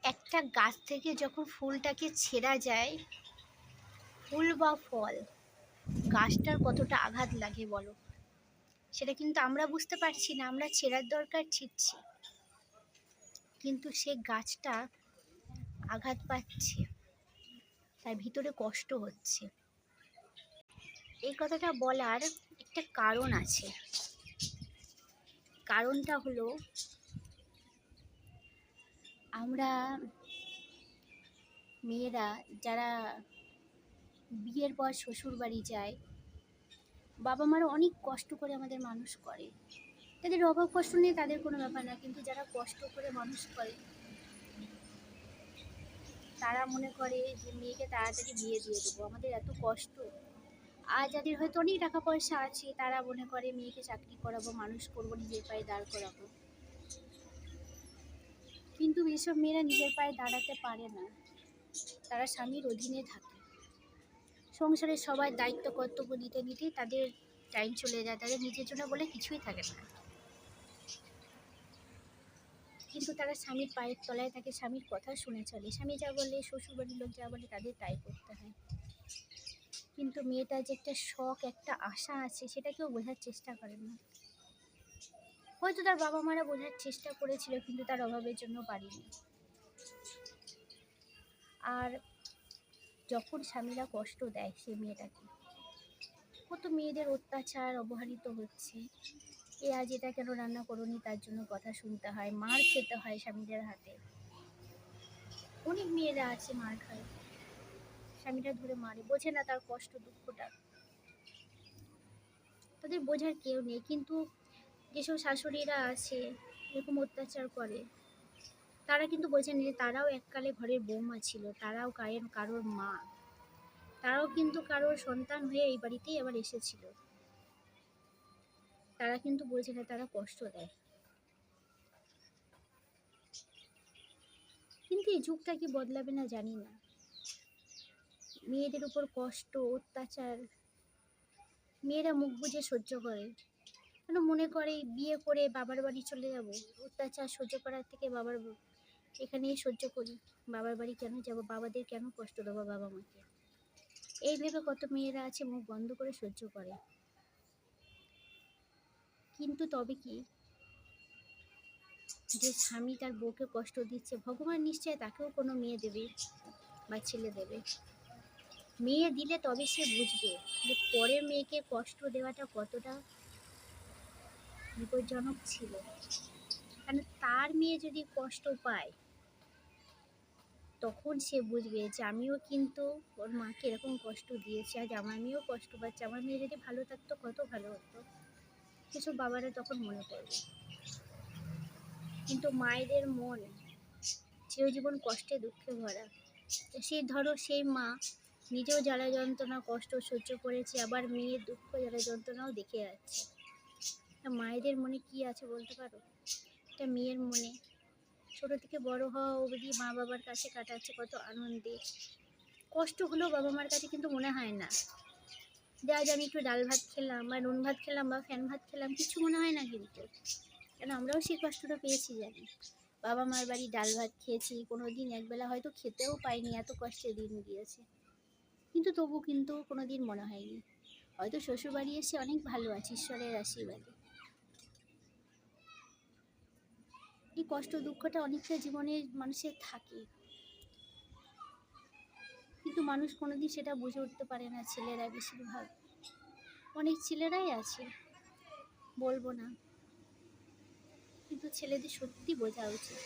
একটা গাছ থেকে যখন ফুলটাকে ছেঁড়া যায়, ফুল বা ফল, গাছটার কতটা আঘাত লাগে বলো। সেটা কিন্তু আমরা বুঝতে পারছি না, আমরা ছেঁড়ার দরকার ছিঁড়ছি, কিন্তু সে গাছটা আঘাত পাচ্ছে, তার ভিতরে কষ্ট হচ্ছে। এই কথাটা বলার একটা কারণ আছে। কারণটা হলো, আমরা মেয়েরা যারা বিয়ের পর শ্বশুর বাড়ি যায়, বাবা মারা অনেক কষ্ট করে আমাদের মানুষ করে। তাদের অভাব কষ্ট নিয়ে তাদের কোনো ব্যাপার না, কিন্তু যারা কষ্ট করে মানুষ করে তারা মনে করে যে মেয়েকে তাড়াতাড়ি বিয়ে দিয়ে দেবো, আমাদের এত কষ্ট। আর যাদের হয়তো অনেক টাকা পয়সা আছে তারা মনে করে মেয়েকে চাকরি করাবো, মানুষ করবো, নিজের পায়ে দাঁড় করাবো। কিন্তু এসব মেয়েরা নিজের পায়ে দাঁড়াতে পারে না, তারা স্বামীর অধীনে থাকে। সংসারের সবাই দায়িত্ব কর্তব্য নিতে নিতেই তাদের টাইম চলে যায়, তাদের নিজের জন্য বলে কিছুই থাকে না। কিন্তু তারা স্বামীর পায়ের তলায় থাকে, স্বামীর কথা শুনে চলে, স্বামী যা বলে, শ্বশুরবাড়ির লোক যা বলে তাদের তাই করতে হয়। কিন্তু মেয়েটার যে একটা শখ, একটা আশা আছে, সেটা কেউ বোঝার চেষ্টা করে না। হয়তো তার বাবা মারা বোঝার চেষ্টা করেছিল, কিন্তু তার অভাবের জন্য পারিনি। আর যখন স্বামীরা কষ্ট দেয় সে মেয়েটাকে, কত মেয়েদের অত্যাচার, অবহেলিত হচ্ছে, এ আজ এটা কেন রান্না করোনি, তার জন্য কথা শুনতে হয়, মার খেতে হয় স্বামীদের হাতে। অনেক মেয়েরা আছে মার খায়, স্বামীরা ধরে মারে, বোঝে না তার কষ্ট দুঃখটা, তাদের বোঝার কেউ নেই। কিন্তু যেসব শাশুড়িরা আছে এরকম অত্যাচার করে, তারা কিন্তু বোঝেন যে তারাও এককালে ঘরের বৌমা ছিল, তারাও কারোর মা, তারাও কিন্তু কারোর সন্তান হয়ে এই বাড়িতেই আবার এসেছিল। তারা কিন্তু বোঝে না, তারা কষ্ট দেয়। কিন্তু এই যুগটা কি বদলাবে না জানি না। মেয়েদের উপর কষ্ট, অত্যাচার মেয়েরা মুখ বুজে সহ্য করে, কেন মনে করে বিয়ে করে বাবার বাড়ি চলে যাব, অত্যাচার সহ্য করার থেকে এখানেই সহ্য করি, বাবার বাড়ি কেন যাব, বাবাদের কেন কষ্ট দেবো, বাবা মাকে। এই ভেবে কত মেয়েরা আছে মুখ বন্ধ করে সহ্য করে। কিন্তু তবে কি, যে স্বামী তার বউকে কষ্ট দিচ্ছে, ভগবান নিশ্চয় তাকেও কোনো মেয়ে দেবে বা ছেলে দেবে। মেয়ে দিলে তবে সে বুঝবে যে পরের মেয়েকে কষ্ট দেওয়াটা কতটা বিপজ্জনক ছিল। কারণ তার মেয়ে যদি কষ্ট পায়, তখন সে বুঝবে যে আমিও কিন্তু ওর মাকে এরকম কষ্ট দিয়েছি, আজ আমার মেয়েও কষ্ট পাচ্ছে, আমার মেয়ে যদি ভালো থাকতো কত ভালো হতো, সেসব বাবারা তখন মনে পড়বে। কিন্তু মায়েদের মন চিরজীবন কষ্টে দুঃখে ভরা। সেই ধরো সেই মা নিজেও জ্বালা যন্ত্রণা কষ্ট সহ্য করেছে, আবার মেয়ের দুঃখ জ্বালা যন্ত্রণাও দেখে যাচ্ছে। মায়েদের মনে কি আছে বলতে পারো? একটা মেয়ের মনে ছোট থেকে বড় হওয়া অবধি মা বাবার কাছে কাটাচ্ছে কত আনন্দে, কষ্ট হলেও বাবা মার কাছে কিন্তু মনে হয় না যে আজ আমি একটু ডাল ভাত খেলাম বা নুন ভাত খেলাম বা ফ্যান ভাত খেলাম, কিছু মনে হয় না। কিন্তু কেন আমরাও সেই কষ্টটা পেয়েছি জানি, বাবা মার বাড়ি ডাল ভাত খেয়েছি, কোনো দিন একবেলা হয়তো খেতেও পাইনি, এত কষ্টের দিন গিয়েছে, কিন্তু তবু কিন্তু কোনো দিন মনে হয়নি হয়তো শ্বশুর বাড়ি এসে অনেক ভালো আছি ঈশ্বরের আশীর্বাদে। এই কষ্ট দুঃখটা অনেকটা জীবনে মানুষের থাকে, কিন্তু মানুষ কোনোদিন সেটা বুঝে উঠতে পারে না, ছেলেরা বেশিরভাগ। অনেক ছেলেরাই আছে, বলবো না, কিন্তু ছেলেদের সত্যি বোঝা উচিত।